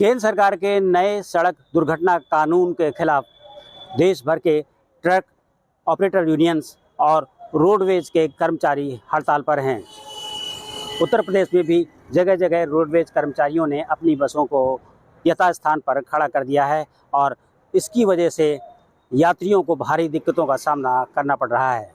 केंद्र सरकार के नए सड़क दुर्घटना कानून के खिलाफ देश भर के ट्रक ऑपरेटर यूनियंस और रोडवेज के कर्मचारी हड़ताल पर हैं। उत्तर प्रदेश में भी जगह जगह रोडवेज कर्मचारियों ने अपनी बसों को यथास्थान पर खड़ा कर दिया है और इसकी वजह से यात्रियों को भारी दिक्कतों का सामना करना पड़ रहा है।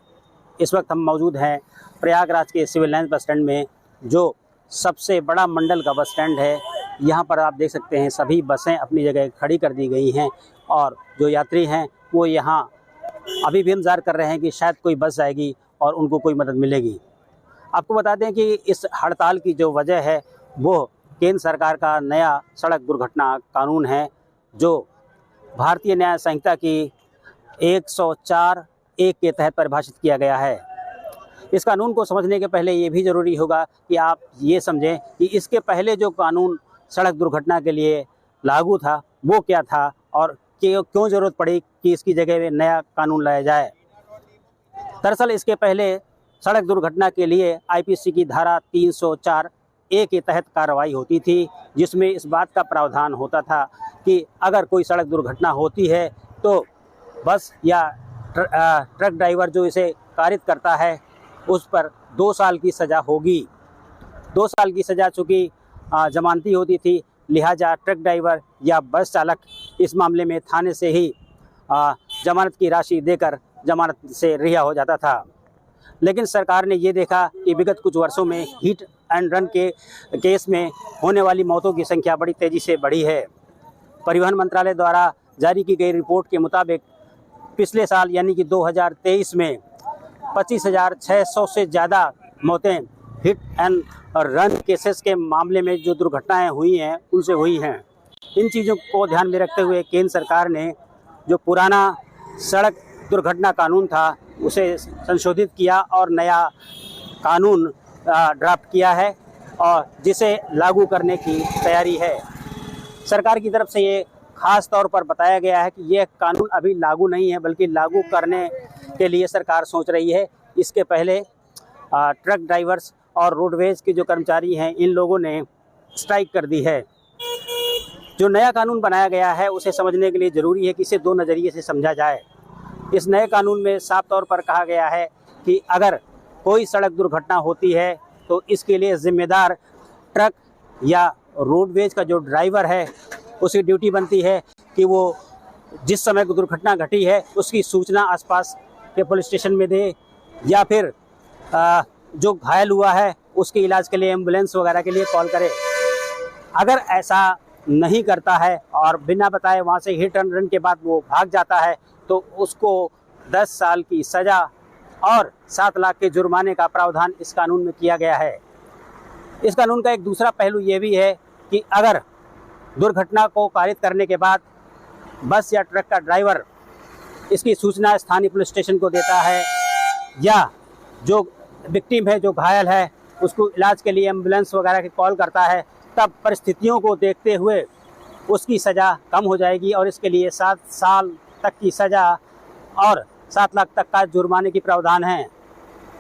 इस वक्त हम मौजूद हैं प्रयागराज के सिविल लाइन बस स्टैंड में, जो सबसे बड़ा मंडल का बस स्टैंड है। यहाँ पर आप देख सकते हैं सभी बसें अपनी जगह खड़ी कर दी गई हैं और जो यात्री हैं वो यहाँ अभी भी इंतज़ार कर रहे हैं कि शायद कोई बस आएगी और उनको कोई मदद मिलेगी। आपको बता दें कि इस हड़ताल की जो वजह है वो केंद्र सरकार का नया सड़क दुर्घटना कानून है, जो भारतीय न्याय संहिता की 104(1) के तहत परिभाषित किया गया है। इस कानून को समझने के पहले ये भी ज़रूरी होगा कि आप ये समझें कि इसके पहले जो कानून सड़क दुर्घटना के लिए लागू था वो क्या था और क्यों ज़रूरत पड़ी कि इसकी जगह में नया कानून लाया जाए। दरअसल इसके पहले सड़क दुर्घटना के लिए आईपीसी की धारा 304(a) के तहत कार्रवाई होती थी, जिसमें इस बात का प्रावधान होता था कि अगर कोई सड़क दुर्घटना होती है तो बस या ट्रक ड्राइवर जो इसे कारित करता है उस पर 2 साल की सज़ा होगी। 2 साल की सज़ा चूँकि जमानती होती थी, लिहाजा ट्रक ड्राइवर या बस चालक इस मामले में थाने से ही जमानत की राशि देकर जमानत से रिहा हो जाता था। लेकिन सरकार ने ये देखा कि विगत कुछ वर्षों में हिट एंड रन के केस में होने वाली मौतों की संख्या बड़ी तेज़ी से बढ़ी है। परिवहन मंत्रालय द्वारा जारी की गई रिपोर्ट के मुताबिक पिछले साल यानी कि 2023 में 25,600 से ज़्यादा मौतें हिट एंड रन केसेस के मामले में जो दुर्घटनाएं हुई हैं उनसे हुई हैं। इन चीज़ों को ध्यान में रखते हुए केंद्र सरकार ने जो पुराना सड़क दुर्घटना कानून था उसे संशोधित किया और नया कानून ड्राफ्ट किया है और जिसे लागू करने की तैयारी है। सरकार की तरफ से ये खास तौर पर बताया गया है कि यह कानून अभी लागू नहीं है, बल्कि लागू करने के लिए सरकार सोच रही है। इसके पहले ट्रक ड्राइवर्स और रोडवेज के जो कर्मचारी हैं इन लोगों ने स्ट्राइक कर दी है। जो नया कानून बनाया गया है उसे समझने के लिए ज़रूरी है कि इसे 2 नज़रिए से समझा जाए। इस नए कानून में साफ तौर पर कहा गया है कि अगर कोई सड़क दुर्घटना होती है तो इसके लिए ज़िम्मेदार ट्रक या रोडवेज का जो ड्राइवर है उसकी ड्यूटी बनती है कि वो जिस समय दुर्घटना घटी है उसकी सूचना आसपास के पुलिस स्टेशन में दे, या फिर जो घायल हुआ है उसके इलाज के लिए एम्बुलेंस वगैरह के लिए कॉल करे। अगर ऐसा नहीं करता है और बिना बताए वहाँ से हिट एंड रन के बाद वो भाग जाता है तो उसको 10 साल की सज़ा और 7 लाख के जुर्माने का प्रावधान इस कानून में किया गया है। इस कानून का एक दूसरा पहलू ये भी है कि अगर दुर्घटना को कारित करने के बाद बस या ट्रक का ड्राइवर इसकी सूचना स्थानीय पुलिस स्टेशन को देता है या जो विक्टिम है, जो घायल है, उसको इलाज के लिए एम्बुलेंस वगैरह की कॉल करता है, तब परिस्थितियों को देखते हुए उसकी सज़ा कम हो जाएगी और इसके लिए 7 साल तक की सज़ा और 7 लाख तक का जुर्माने की प्रावधान है।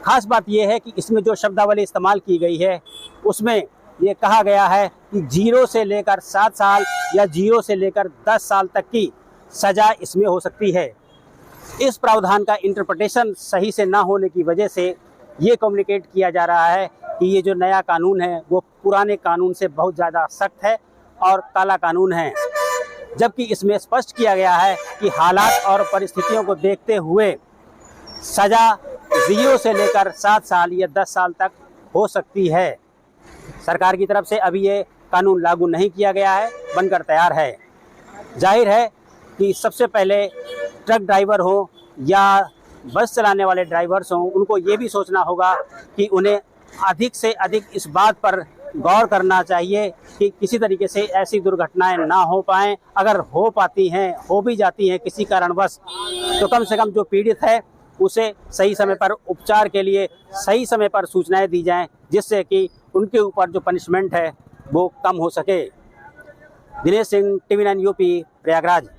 खास बात यह है कि इसमें जो शब्दावली इस्तेमाल की गई है उसमें ये कहा गया है कि 0 से लेकर 7 साल या 0 से लेकर 10 साल तक की सज़ा इसमें हो सकती है। इस प्रावधान का इंटरप्रिटेशन सही से ना होने की वजह से ये कम्युनिकेट किया जा रहा है कि ये जो नया कानून है वो पुराने कानून से बहुत ज़्यादा सख्त है और काला कानून है, जबकि इसमें स्पष्ट किया गया है कि हालात और परिस्थितियों को देखते हुए सज़ा 0 से लेकर 7 साल या 10 साल तक हो सकती है। सरकार की तरफ से अभी ये कानून लागू नहीं किया गया है, बनकर तैयार है। जाहिर है कि सबसे पहले ट्रक ड्राइवर हो या बस चलाने वाले ड्राइवर्स हों, उनको ये भी सोचना होगा कि उन्हें अधिक से अधिक इस बात पर गौर करना चाहिए कि किसी तरीके से ऐसी दुर्घटनाएं ना हो पाएँ। अगर हो पाती हैं, हो भी जाती हैं किसी कारणवश, तो कम से कम जो पीड़ित है उसे सही समय पर उपचार के लिए सही समय पर सूचनाएं दी जाएं, जिससे कि उनके ऊपर जो पनिशमेंट है वो कम हो सके। Dinesh Singh, TV9 UP, Prayagraj.